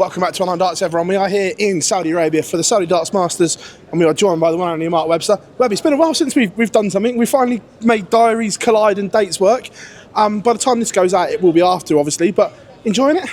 Welcome back to Online Darts, everyone. We are here in Saudi Arabia for the Saudi Darts Masters, and we are joined by the one and only Mark Webster. Webby, it's been a while since we've done something. We finally made diaries collide and dates work. By the time this goes out, it will be after, obviously, but enjoying it?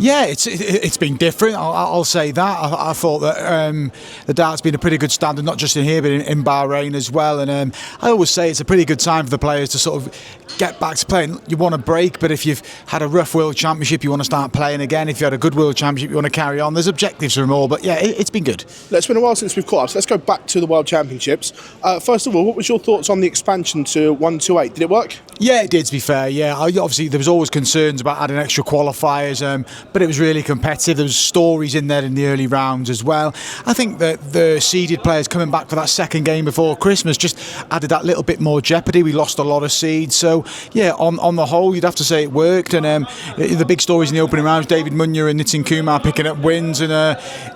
Yeah, it's been different. I'll say that. I thought that the dart's been a pretty good standard, not just in here, but in Bahrain as well. And I always say it's a pretty good time for the players to sort of get back to playing. You want a break, but if you've had a rough World Championship, you want to start playing again. If you had a good World Championship, you want to carry on. There's objectives for them all, but yeah, it's been good. It's been a while since we've caught up, so let's go back to the World Championships. First of all, what was your thoughts on the expansion to 128? Did it work? Yeah, it did, to be fair. Yeah, obviously there was always concerns about adding extra qualifiers, but it was really competitive. There was stories in there in the early rounds as well. I think that the seeded players coming back for that second game before Christmas just added that little bit more jeopardy. We lost a lot of seeds, so yeah, on the whole, you'd have to say it worked. And the big stories in the opening rounds, David Munyer and Nitin Kumar picking up wins, and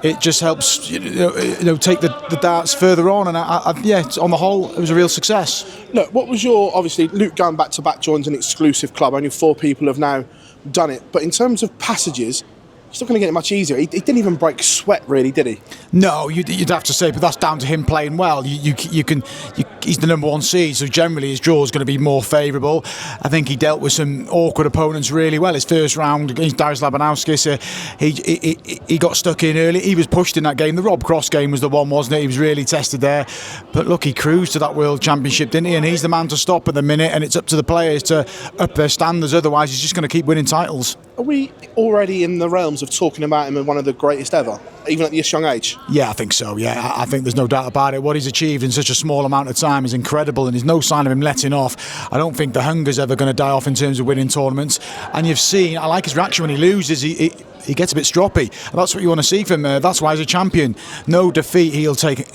it just helps take the darts further on. And on the whole, it was a real success. Look, what was your, obviously, Luke going back-to-back joins an exclusive club. Only 4 people have now done it. But in terms of passages, it's not going to get it much easier. He didn't even break sweat, really, did he? No, you'd have to say, but that's down to him playing well. He's the number 1 seed, so generally his draw is going to be more favourable. I think he dealt with some awkward opponents really well. His first round against Darius Labanowskis, he got stuck in early. He was pushed in that game. The Rob Cross game was the one, wasn't it? He was really tested there. But look, he cruised to that World Championship, didn't he? And he's the man to stop at the minute, and it's up to the players to up their standards. Otherwise, he's just going to keep winning titles. Are we already in the realms of talking about him as one of the greatest ever, even at this young age? Yeah, I think so, yeah. I think there's no doubt about it. What he's achieved in such a small amount of time is incredible, and there's no sign of him letting off. I don't think the hunger's ever going to die off in terms of winning tournaments. And you've seen, I like his reaction when he loses. He gets a bit stroppy, and that's what you want to see from him. That's why he's a champion. No defeat he'll take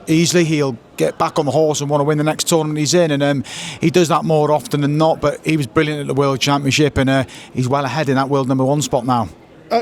easily. He'll get back on the horse and want to win the next tournament he's in, and he does that more often than not. But he was brilliant at the World Championship, and he's well ahead in that world number 1 spot now.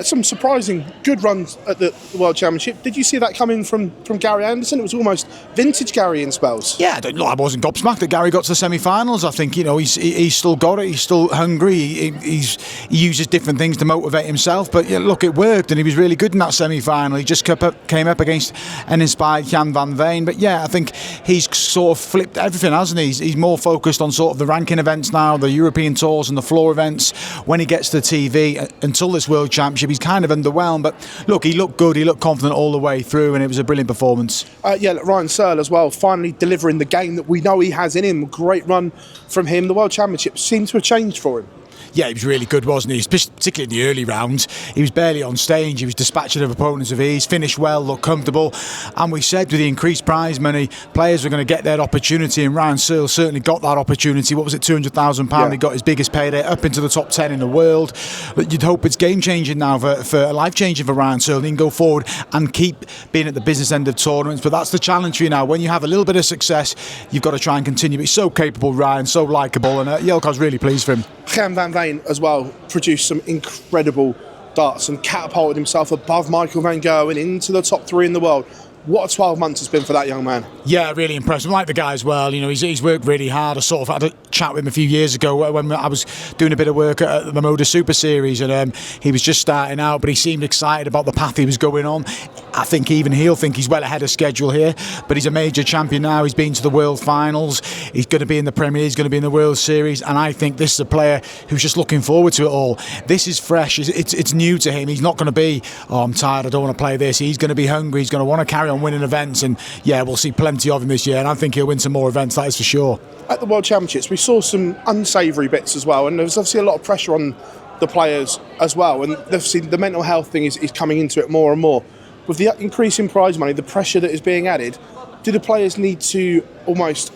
Some surprising good runs at the World Championship. Did you see that coming from Gary Anderson? It was almost vintage Gary in spells. Yeah, I wasn't gobsmacked that Gary got to the semi-finals. I think he's still got it. He's still hungry. He uses different things to motivate himself. But yeah, look, it worked, and he was really good in that semi-final. He just came up against an inspired Jan van Veen. But yeah, I think he's sort of flipped everything, hasn't he? He's more focused on sort of the ranking events now, the European tours and the floor events. When he gets to TV, until this World Championship, he's kind of underwhelmed, but look, he looked good, he looked confident all the way through, and it was a brilliant performance. Ryan Searle as well, finally delivering the game that we know he has in him. Great run from him. The World Championship seemed to have changed for him. Yeah, he was really good, wasn't he? Particularly in the early rounds. He was barely on stage. He was dispatching of opponents with ease, finished well, looked comfortable. And we said with the increased prize money, players were going to get their opportunity, and Ryan Searle certainly got that opportunity. What was it, £200,000? Yeah. He got his biggest payday, up into the top 10 in the world. But you'd hope it's game-changing now, for life-changing for Ryan Searle. He can go forward and keep being at the business end of tournaments. But that's the challenge for you now. When you have a little bit of success, you've got to try and continue. He's so capable, Ryan, so likeable, and Yelko's really pleased for him. Jan van Veen as well produced some incredible darts and catapulted himself above Michael van Gerwen into the top 3 in the world. What a 12 months it's been for that young man. Yeah, really impressive. I like the guy as well. He's worked really hard. I sort of had a chat with him a few years ago when I was doing a bit of work at the Moda Super Series, and he was just starting out, but he seemed excited about the path he was going on. I think even he'll think he's well ahead of schedule here, but he's a major champion now. He's been to the World Finals. He's going to be in the Premier League. He's going to be in the World Series, and I think this is a player who's just looking forward to it all. This is fresh. It's new to him. He's not going to be, I'm tired, I don't want to play this. He's going to be hungry. He's going to want to carry on winning events, and yeah, we'll see plenty of him this year, and I think he'll win some more events, that is for sure. At the World Championships, we saw some unsavoury bits as well, and there was obviously a lot of pressure on the players as well, and obviously the mental health thing is coming into it more and more. With the increase in prize money, the pressure that is being added, do the players need to almost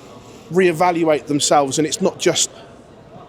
reevaluate themselves, and it's not just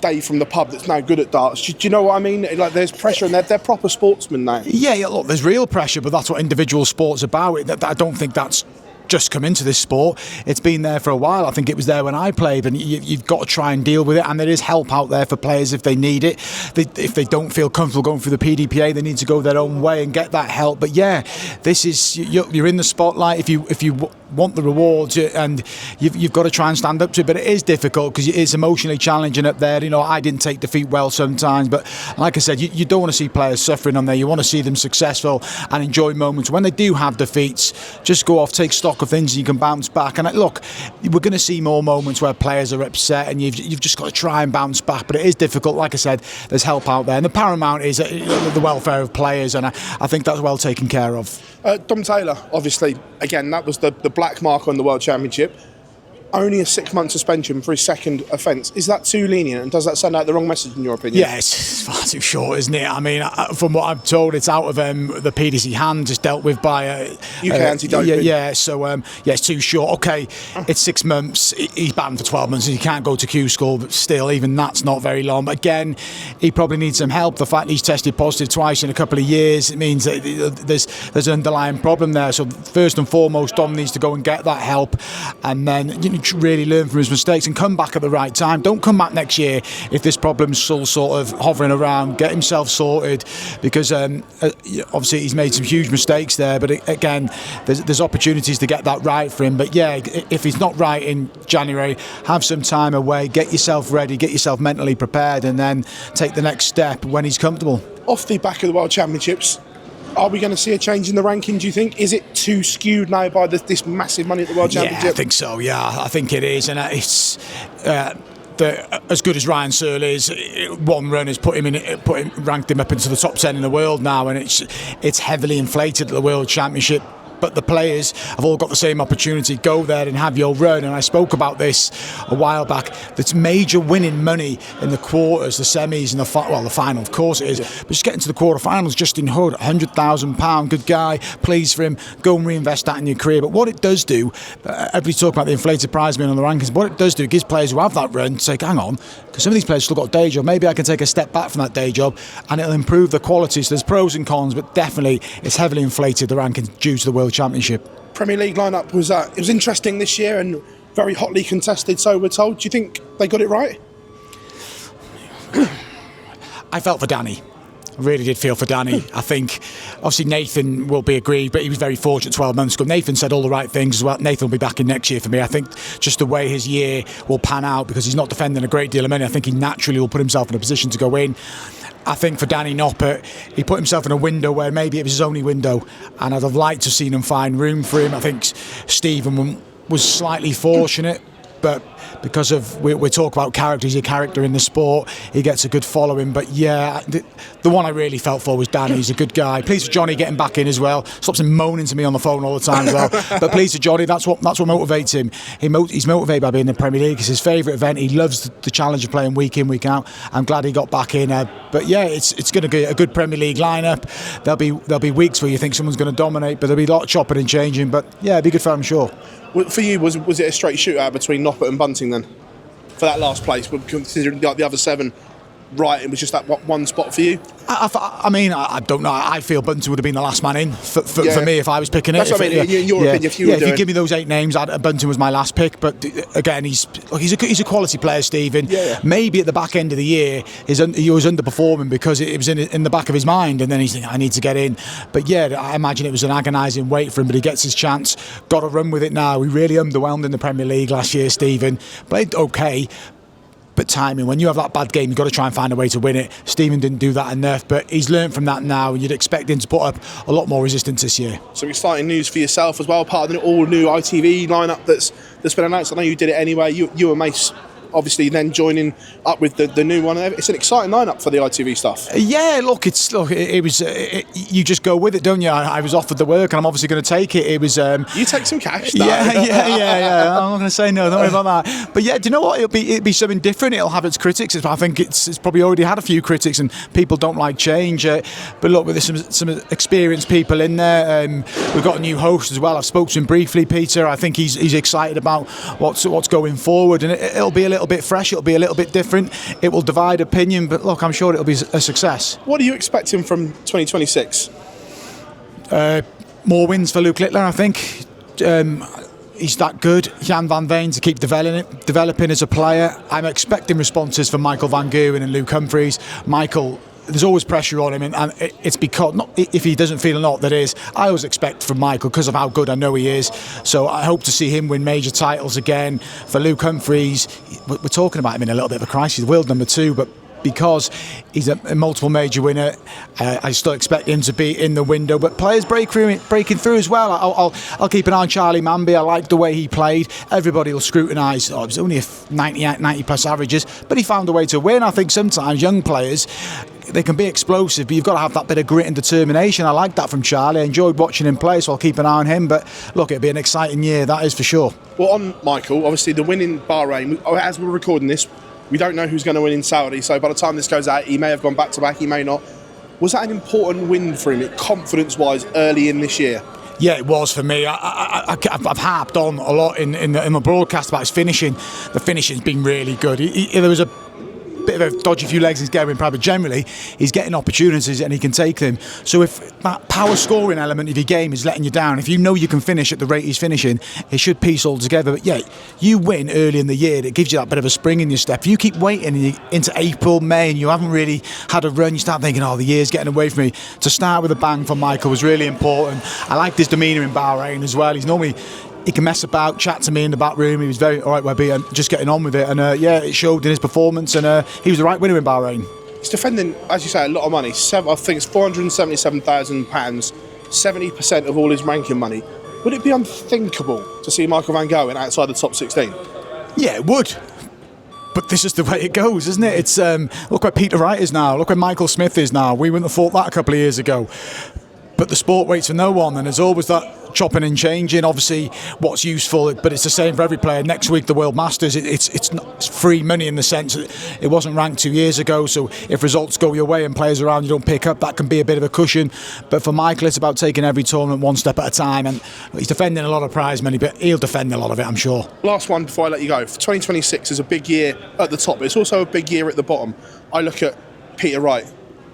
Dave from the pub that's now good at darts? Do you know what I mean? Like, there's pressure, and they're proper sportsmen now. Yeah, look, there's real pressure, but that's what individual sport's about. I don't think that's just come into this sport. It's been there for a while. I think it was there when I played, and you've got to try and deal with it, and there is help out there for players if they need it. If they don't feel comfortable going through the PDPA, they need to go their own way and get that help. But yeah, this is, you're in the spotlight. If you want the rewards, and you've got to try and stand up to it. But it is difficult because it's emotionally challenging up there. I didn't take defeat well sometimes, but like I said, you don't want to see players suffering on there. You want to see them successful and enjoy moments. When they do have defeats, just go off, take stock of things, and you can bounce back. And look, we're going to see more moments where players are upset, and you've just got to try and bounce back. But it is difficult. Like I said, there's help out there, and the paramount is the welfare of players, and I think that's well taken care of. Dom Taylor, obviously, again, that was the black mark on the World Championship. Only a 6-month suspension for his second offence. Is that too lenient, and does that send out the wrong message in your opinion? Yeah, it's far too short, isn't it? I mean, from what I'm told, it's out of the PDC hand, just dealt with by UK anti-doping. Yeah, so it's too short. Okay, it's 6 months. He's banned for 12 months. He can't go to Q school, but still, even that's not very long. But again, he probably needs some help. The fact that he's tested positive twice in a couple of years, it means that there's an underlying problem there. So first and foremost, Dom needs to go and get that help, and then really learn from his mistakes and come back at the right time. Don't come back next year if this problem's still sort of hovering around. Get himself sorted, because obviously he's made some huge mistakes there, but again, there's opportunities to get that right for him. But yeah, if he's not right in January, have some time away, get yourself ready, get yourself mentally prepared, and then take the next step when he's comfortable. Off the back of the World Championships, are we going to see a change in the ranking, do you think? Is it too skewed now by this massimative money at the World Championship? Yeah, I think so, I think it is. And it's as good as Ryan Searle is, one run has ranked him up into the top 10 in the world now, and it's heavily inflated at the World Championship. But the players have all got the same opportunity. Go there and have your run. And I spoke about this a while back. There's major winning money in the quarters, the semis, and the final, of course it is. Yeah. But just getting to the quarterfinals, Justin Hood, £100,000, good guy. Pleased for him. Go and reinvest that in your career. But what it does do, everybody's talking about the inflated prize money on the rankings. What it does do, it gives players who have that run to say, hang on, because some of these players still got a day job. Maybe I can take a step back from that day job, and it'll improve the quality. So there's pros and cons, but definitely it's heavily inflated, the rankings, due to the World Championship. Premier League lineup was interesting this year and very hotly contested, so we're told. Do you think they got it right? I felt for Danny. I really did feel for Danny. I think obviously Nathan will be aggrieved, but he was very fortunate 12 months ago. Nathan said all the right things as well. Nathan will be back in next year for me. I think just the way his year will pan out, because he's not defending a great deal of money, I think he naturally will put himself in a position to go in. I think for Danny Noppert, he put himself in a window where maybe it was his only window, and I'd have liked to have seen him find room for him. I think Stephen was slightly fortunate, but because of we talk about character, he's a character in the sport, he gets a good following. But yeah, the one I really felt for was Danny. He's a good guy. Pleased for Johnny getting back in as well. Stops him moaning to me on the phone all the time as well. But pleased for Johnny, that's what motivates him. He's motivated by being in the Premier League. It's his favourite event. He loves the challenge of playing week in, week out. I'm glad he got back in. But yeah, it's going to be a good Premier League lineup. There'll be weeks where you think someone's going to dominate, but there'll be a lot of chopping and changing. But yeah, it'll be good for him, I'm sure. For you, was it a straight shootout between Noppert and Bunting then? For that last place, considering the other 7, right, it was just that one spot for you? I mean, I don't know. I feel Bunting would have been the last man in for me if I was picking it. That's what I mean. In your opinion, if you give me those 8 names, Bunting was my last pick. But again, he's a quality player, Stephen. Yeah. Maybe at the back end of the year, he was underperforming because it was in the back of his mind, and then he's thinking, I need to get in. But yeah, I imagine it was an agonising wait for him. But he gets his chance. Got to run with it now. We really underwhelmed in the Premier League last year, Stephen. Played okay. But timing, when you have that bad game, you've got to try and find a way to win it. Stephen didn't do that enough, but he's learned from that now, and you'd expect him to put up a lot more resistance this year. Some exciting news for yourself as well, part of the all-new ITV lineup that's been announced. I know you did it anyway. You and Mace obviously then joining up with the new one. It's an exciting lineup for the ITV stuff. Yeah, it was. You just go with it, don't you? I was offered the work, and I'm obviously going to take it. It was. You take some cash. Yeah. I'm not going to say no. Don't worry about that. But yeah, do you know what? It'll be something different. It'll have its critics. I think it's probably already had a few critics, and people don't like change. But look, with some experienced people in there, we've got a new host as well. I've spoken to him briefly, Peter. I think he's excited about what's going forward, and it'll be a little bit fresh, it'll be a little bit different, it will divide opinion, but look, I'm sure it'll be a success. What are you expecting from 2026? More wins for Luke Littler, I think. He's that good. Jan van Veen to keep developing as a player. I'm expecting responses from Michael van Gerwen and Luke Humphries. Michael there's always pressure on him, and it's because, not if he doesn't feel or not, that is, I always expect from Michael because of how good I know he is. So I hope to see him win major titles again. For Luke Humphries, we're talking about him in a little bit of a crisis, world number 2, but because he's a multiple major winner, I still expect him to be in the window. But players breaking through as well. I'll keep an eye on Charlie Manby. I like the way he played. Everybody will scrutinise. Oh, it was only 90 plus averages, but he found a way to win. I think sometimes young players, they can be explosive, but you've got to have that bit of grit and determination. I like that from Charlie. I enjoyed watching him play, so I'll keep an eye on him. But look, it'll be an exciting year, that is for sure. Well, on Michael, obviously the win in Bahrain, as we're recording this, we don't know who's going to win in Saudi, so by the time this goes out, he may have gone back-to-back, he may not. Was that an important win for him, confidence-wise, early in this year? Yeah, it was for me. I've harped on a lot in the broadcast about his finishing. The finishing's been really good. There was a bit of a dodgy few legs in his Gerwen pride, but generally he's getting opportunities and he can take them. So if that power scoring element of your game is letting you down, if you know you can finish at the rate he's finishing, it should piece all together. But yeah, you win early in the year, it gives you that bit of a spring in your step. If you keep waiting into April, May, and you haven't really had a run, you start thinking, oh, the year's getting away from me. To start with a bang for Michael was really important. I liked his demeanour in Bahrain as well. He can mess about, chat to me in the back room. He was very, all right, Webby, and just getting on with it. And yeah, it showed in his performance, and he was the right winner in Bahrain. He's defending, as you say, a lot of money. I think it's £477,000, 70% of all his ranking money. Would it be unthinkable to see Michael van Gerwen outside the top 16? Yeah, it would. But this is the way it goes, isn't it? It's look where Peter Wright is now. Look where Michael Smith is now. We wouldn't have thought that a couple of years ago. But the sport waits for no one, and there's always that chopping and changing. Obviously, what's useful, but it's the same for every player. Next week, the World Masters, it's free money in the sense that it wasn't ranked 2 years ago. So if results go your way and players around you don't pick up, that can be a bit of a cushion. But for Michael, it's about taking every tournament one step at a time. And he's defending a lot of prize money, but he'll defend a lot of it, I'm sure. Last one before I let you go. 2026 is a big year at the top, but it's also a big year at the bottom. I look at Peter Wright,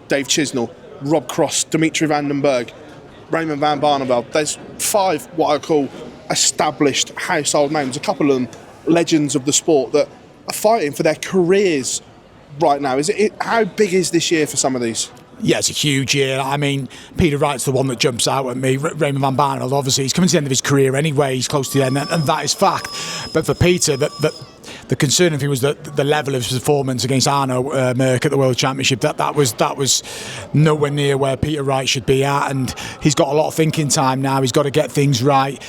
Dave Chisnell, Rob Cross, Dimitri van den Berg, Raymond van Barneveld. There's 5 what I call established household names, a couple of them legends of the sport that are fighting for their careers right now. How big is this year for some of these? Yeah, it's a huge year. I mean, Peter Wright's the one that jumps out at me. Raymond van Barneveld, obviously, he's coming to the end of his career anyway. He's close to the end, and that is fact. But for Peter, the concerning thing was the level of his performance against Arno Merck at the World Championship. That was nowhere near where Peter Wright should be at, and he's got a lot of thinking time now. He's got to get things right.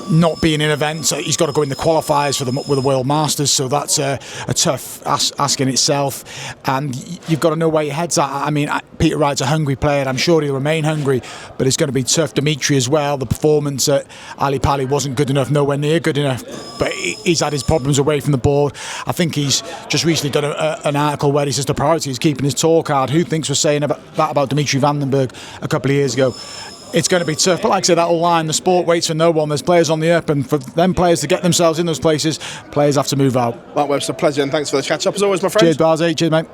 Not being in events, he's got to go in the qualifiers with the World Masters, so that's a tough ask in itself. And you've got to know where your head's at. I mean, Peter Wright's a hungry player, and I'm sure he'll remain hungry, but it's going to be tough. Dimitri as well. The performance at Ali Pali wasn't good enough, nowhere near good enough, but he's had his problems away from the board. I think he's just recently done an article where he says the priority is keeping his tour card. Who thinks we're saying about Dimitri van den Berg a couple of years ago? It's going to be tough, but like I said, that whole line, the sport waits for no one. There's players on the up, and for them players to get themselves in those places, players have to move out. Mark Webster, pleasure, and thanks for the catch up as always, my friend. Cheers, Barzy. Cheers, mate.